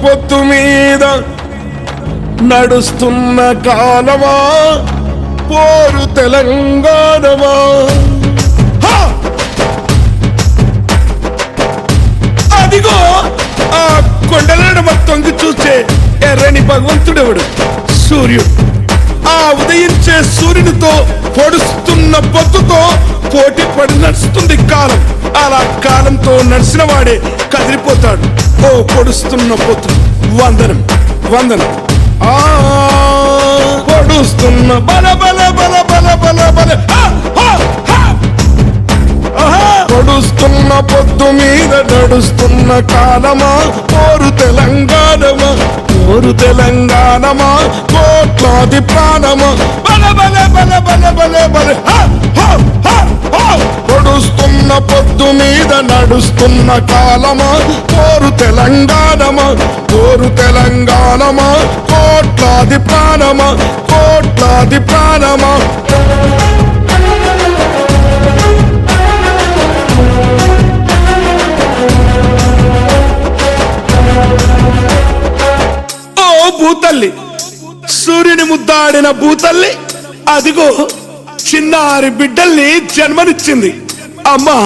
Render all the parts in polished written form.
పొత్తు మీద నడుస్తున్న కాలమా పోరు తెలంగాణమా. అదిగో ఆ కొండలను మొత్తంకి చూసే ఎర్రని భగవంతుడెవడు? సూర్యుడు. ఆ ఉదయించే సూర్యునితో పొడుస్తున్న పొత్తుతో పోటీ పడి నడుస్తుంది కాలం. అలా కాలంతో నడిచిన వాడే కదిలిపోతాడు. ఓ పొడుస్తున్న పొత్తు, వందనం వందనం. పొడుస్తున్న బల బల బల బల బల బల పొడుస్తున్న పొద్దు మీద నడుస్తున్న కాలమా పోరు తెలంగాణమా, పోరు తెలంగాణమా, కోట్లాది ప్రాణమా. బల బల బల బల బల బల పొడుస్తున్న పొద్దు మీద నడుస్తున్న కాలమా పోరు తెలంగాణమా, పోరు తెలంగాణమా, కోట్లాది ప్రాణమా, కోట్లాది ప్రాణమా. భూతల్లి, సూర్యుని ముద్దాడిన భూతల్లి అదిగో చిన్నారి బిడ్డల్ని జన్మనిచ్చింది. అమ్మా,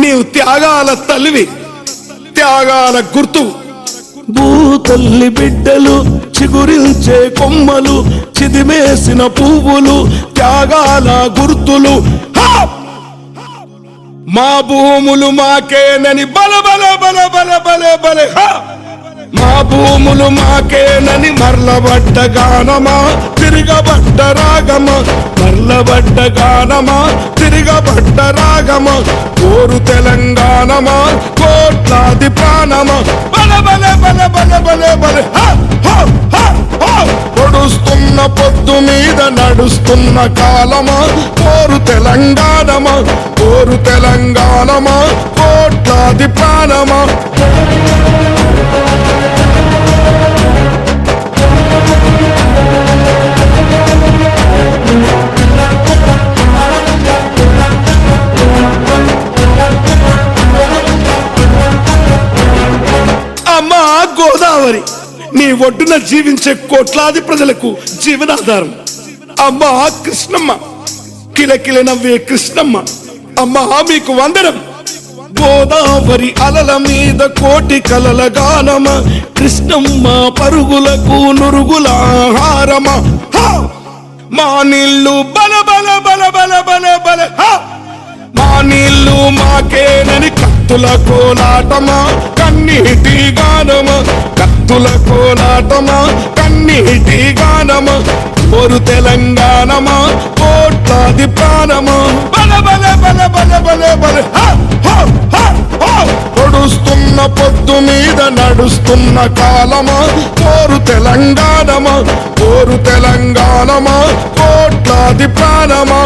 నీవు త్యాగాల తల్లివి, త్యాగాల గుర్తు. భూతల్లి బిడ్డలు చిగురించే కొమ్మలు, చిదిమేసిన పువ్వులు, త్యాగాల గుర్తులు. మా భూములు మాకేనని బల బల బల బల బల బల. మా భూములు మాకేనని మర్లబడ్డ గానమా, తిరగబడ్డ రాగమా, మర్లబడ్డ గానమా, తిరగబడ్డ రాగమా. కోరు తెలంగాణమా, కోట్లాది ప్రాణమా. బల బల బల బల బల బల. పొడుస్తున్న పొద్దు మీద నడుస్తున్న కాలమా కోరు తెలంగాణమా, కోరు తెలంగాణమా, కోట్లాది ప్రాణమా. అమ్మా గోదావరి, నీ ఒడ్డున జీవించే కోట్లాది ప్రజలకు జీవనాధారం. అమ్మా కృష్ణమ్మ, కిలకిల నవ్వే కృష్ణమ్మ, అమ్మా మీకు వందనం. గోదావరి అలల మీద కోటి కలల గానమ, కృష్ణమ్మ పరుగులకు నురుగుల ఆహారమ. మా నీళ్ళు బల బల బల బల బల బల. మా నీళ్ళు మాకేనని కత్తుల కోలాటమా, కన్నీటి గానమా, కత్తుల కోలాటమా, కన్నీటి గానమా. కోరు తెలంగాణమా, కోట్లాది ప్రాణమా. బల బల బల బల బల బల. పొడుస్తున్న పొద్దు మీద నడుస్తున్న కాలమా కోరు తెలంగాణమా, కోరు తెలంగాణమా, కోట్లాది ప్రాణమా.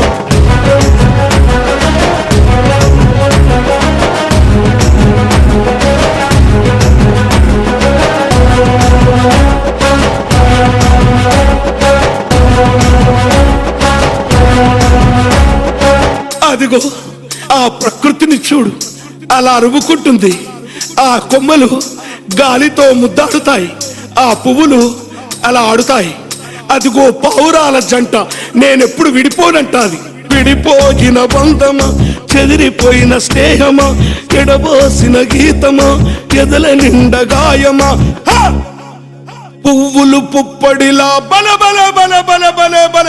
అదిగో ఆ ప్రకృతిని చూడు, అలా అరువుకుంటుంది. ఆ కొమ్మలు గాలితో ముద్దాడుతాయి, ఆ పువ్వులు అలా ఆడుతాయి. అదిగో పావురాల జంట నేనెప్పుడు విడిపోనంటాది. విడిపోయిన బంధమా, చెదిరిపోయిన స్నేహమా, ఎడబోసిన గీతమా, ఎదల నిండ గాయమా. పువ్వులు పుప్పడిలా బల బల బల బల బల బల.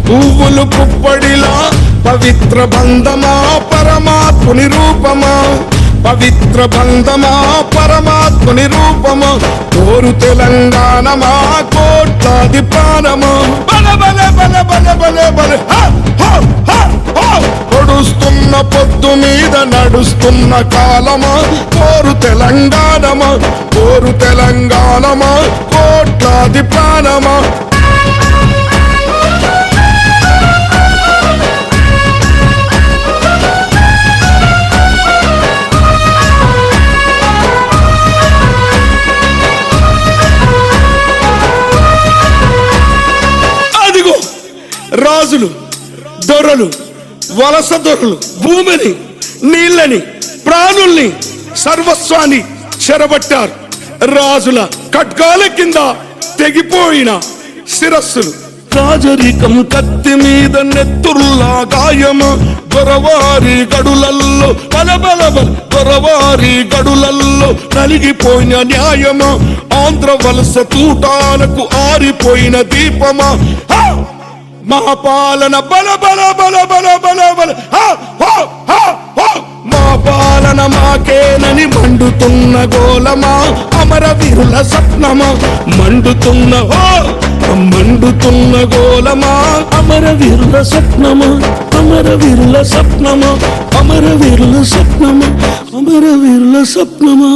పువ్వులు పుప్పడిలా పవిత్ర బంధమా, పరమాత్ముని రూపమా, పవిత్ర బంధమా, పరమాత్ముని రూపమా. కోరు తెలంగాణమా, కోట్లాది ప్రాణమా. బల బల బల బల బల బల. పొడుస్తున్న పొద్దు మీద నడుస్తున్న కాలమా కోరు తెలంగాణమా, కోరు తెలంగాణమా, కోట్లాది ప్రాణమా. రాజులు, దొరలు, వలస దొరలు భూమిని, నీళ్ళని, ప్రాణుల్ని, సర్వస్వాన్ని చెరబట్టారు. రాజుల ఖడ్గాల కింద తెగిపోయిన శిరస్సులు, రాజరికం కత్తి మీద నెత్తురులా గాయము, దొరవారి గడులల్లో బలబలబల దొరవారి గడులల్లో నలిగిపోయిన న్యాయమా, ఆంధ్ర వలస తూటాలకు ఆరిపోయిన దీపమా, మా పాలన బల బల బల బల బల బల మా పాలన మాకేనని మండుతున్న గోలమా, అమరవీరుల స్వప్నమా మండుతున్న మండుతున్న గోలమా, అమరవీరుల స్వప్నమా, అమరవీరుల స్వప్నమా, అమరవీరుల స్వప్నమా, అమరవీరుల స్వప్నమా.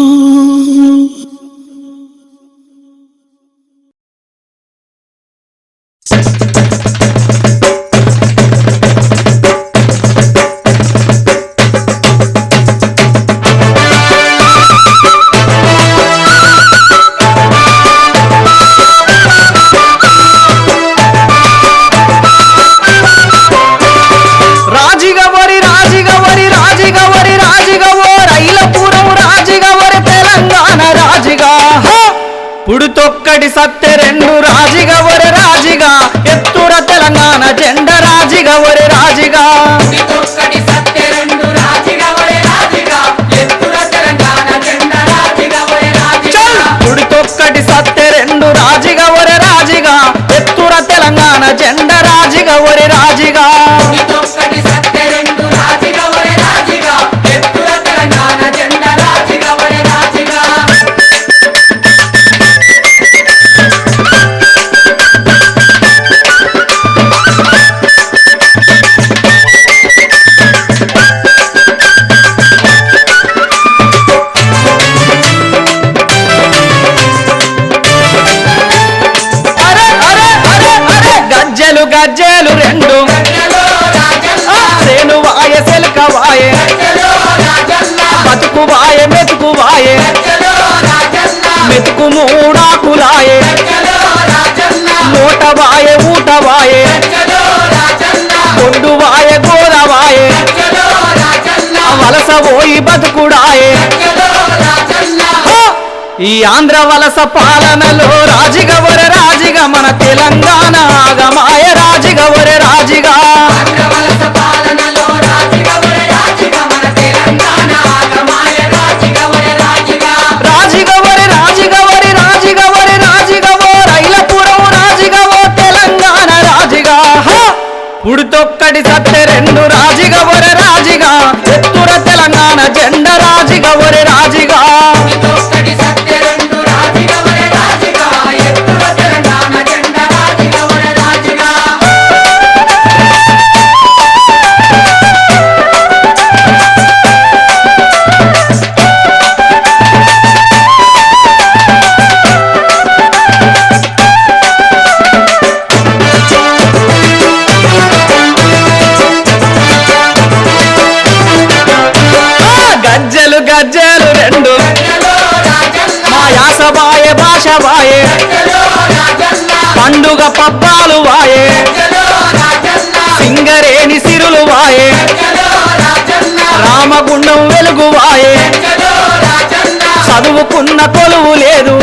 పుడుతొక్కటి సత్తె రెండు రాజిగా ఒరే రాజిగా, ఎత్తుర తెలంగాణ జెండ రాజిగా ఒరే రాజిగా, పుడుతొక్కటి సత్తె రెండు రాజిగా ఒరే రాజిగా, ఎత్తుర తెలంగాణ జెండ రాజిగా ఒరే రాజిగా, పుడుతొక్కటి సత్తె రెండు రాజిగా ఒరే రాజిగా, ఎత్తుర తెలంగాణ జెండ రాజిగా ఒరే రాజిగా, పుడుతొక్కటి సత్తె రెండు రాజిగా ఒరే రాజిగా, ఎత్తుర తెలంగాణ జెండ రాజిగా ఒరే రాజిగా. గజ్జెలు రెండు సేను వాయే సెల్క వాయే, బతుకు వాయే మెతుకు వాయే, మెతుకు మూడాకులాయే, మూట వాయే ఊట వాయే, కొండు వాయే గోద వాయే, వలస పోయి బతుకుడాయే. ఈ ఆంధ్ర వలస పాలనలో రాజిగా ఒరే రాజిగా, మన తెలంగాణ ఆగమాయ రాజిగా ఒరే రాజిగా, రాజిగా ఒరే రాజిగా ఒరే రాజిగా ఒరే రాజిగా ఓ రైలపురం రాజిగా ఓ తెలంగాణ రాజిగా, పుడుతొక్కటి సత్తె రెండు రాజిగా ఒరే రాజిగా, ఎత్తుర తెలంగాణ జెండ రాజిగా ఒరే రాజిగా, గజ్జెలు రెండు మా యాస వాయే భాష వాయే, పండుగ పబ్బాలు వాయే, సింగరేణి సిరులు వాయే, రామగుండం వెలుగు వాయే, చదువుకున్న కొలువు లేదు,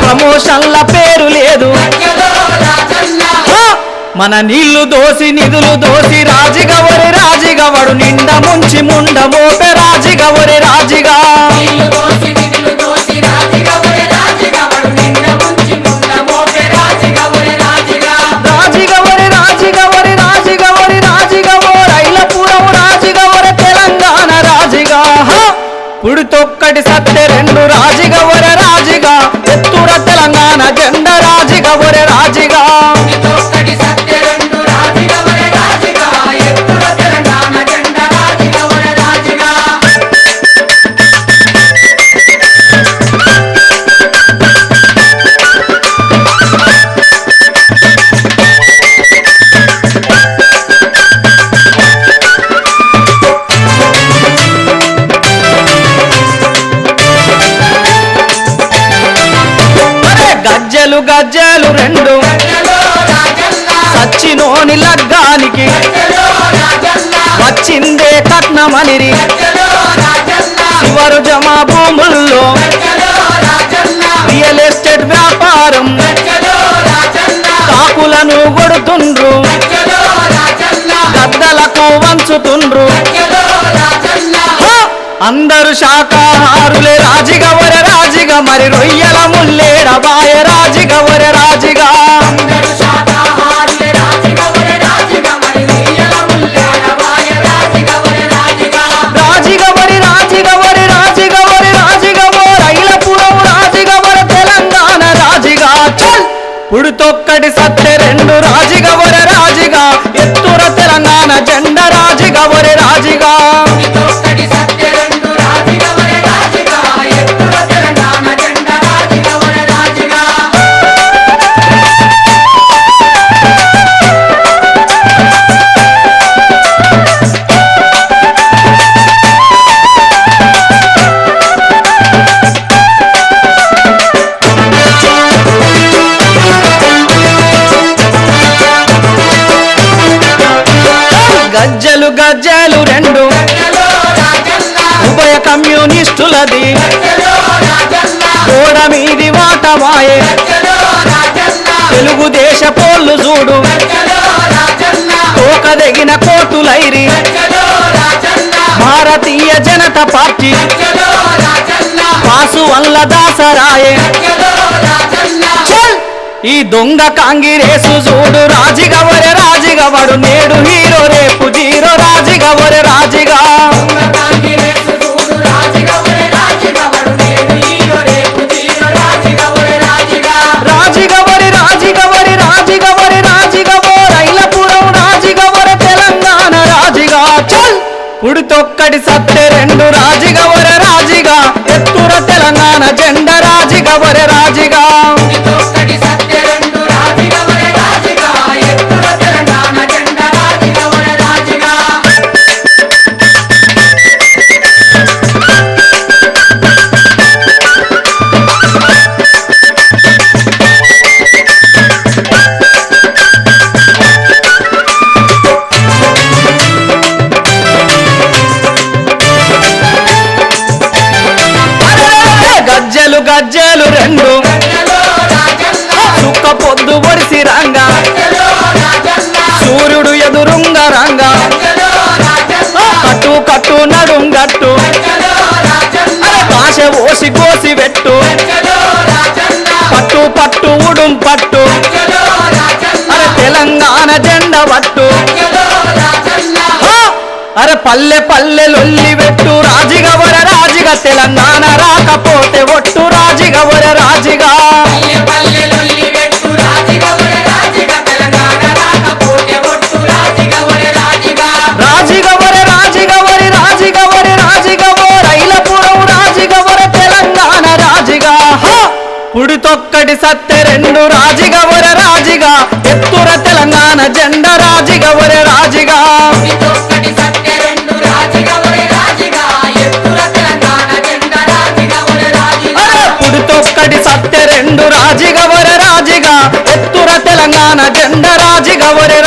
ప్రమోషన్ల పేరు లేదు, మన నీళ్లు దోసి నిధులు దోసి రాజిగా ఒరే రాజిగా, వడు నిండ ముంచి ముండ మోపే రాజిగా ఒరే రాజిగా, రాజిగా ఒరే రాజిగా ఒరే రాజిగా ఒరే రాజిగా ఓ రైలపురం రాజిగా ఒరే తెలంగాణ రాజిగా, పుడుతొక్కటి సత్తె రెండు రాజిగా ఒరే రాజిగా, ఎత్తుర తెలంగాణ జెండ రాజిగా ఒరే రాజిగా, గజ్జెలు రెండు సచ్చినోని లగ్గానికి వచ్చిందే కట్నమనిరి, శివరు జమా భూముల్లో బంగారం కాకులను కొడుతుండ్రు గద్దలకు వంచుతుండ్రు అందరు శాకాహారులే రాజిగా ఒరే రాజిగా మరి రొయ్యల ముల్లేడ బాయ రాజిగా ఒరే రాజిగా రాజిగా ఒరి రాజిగా ఒరి రాజిగా ఒరి రాజిగా ఓ రైలపురం రాజిగా ఒరి తెలంగాణ రాజిగా చల్ పుడుతొక్కటి సత్తె రెండు రాజిగా ఒరే రాజిగా ఎత్తుర తెలంగాణ జెండ రాజిగా ఒరే రాజిగా గజ్జలు గజ్జలు రెండు ఉభయ కమ్యూనిస్టులది గోడ మీది వాటమాయే తెలుగుదేశ పోళ్ళు చూడు తోకదగిన కోటులైరి భారతీయ జనతా పార్టీ పాసు వల్ల దాసరాయే ఈ దొంగ కాంగిరేసు చూడు రాజిగా ఒరే రాజిగా వాడు నేడు హీరో రేపు జీరో రాజిగా ఒరే రాజిగా రాజిగా ఒరి రాజిగా ఒరి రాజిగా ఒరి రాజిగా ఓ రైలపురం రాజిగా ఒరే తెలంగాణ రాజిగా చల్ పుడితొక్కటి సత్తె రెండు రాజిగా ఒరే రాజిగా ఎత్తుర తెలంగాణ జెండ రాజిగా ఒరే రాజిగా గజ్జలు గజ్జలు రెండు సుక్క పొద్దు ఒడిసి రంగా సూర్యుడు ఎదురుంగ రంగా కట్టు కట్టు నడుంగట్టు కాశ ఓసి కోసి పెట్టు పట్టు పట్టు ఉడుం పట్టు అరే తెలంగాణ జెండ పట్టు అరే పల్లె పల్లె లొల్లి పెట్టు రాజిగా ఒరే రాజిగా తెలంగాణ రాకపోతే ఒట్టు రాజిగా ఒరే రాజిగా రాజిగా ఒరే రాజిగా ఒరి రాజిగా ఒరి రాజిగా ఓ రైలపురం రాజిగా ఒరే తెలంగాణ రాజిగా పుడితొక్కటి సత్తె రెండు రాజిగా ఒరే రాజిగా ఎత్తుర తెలంగాణ జెండ రాజిగా ఒరే రాజిగా పుడితొక్కటి సత్తె రెండు రాజిగా ఒరే రాజిగా ఎత్తుర తెలంగాణ జెండ రాజిగా ఒరే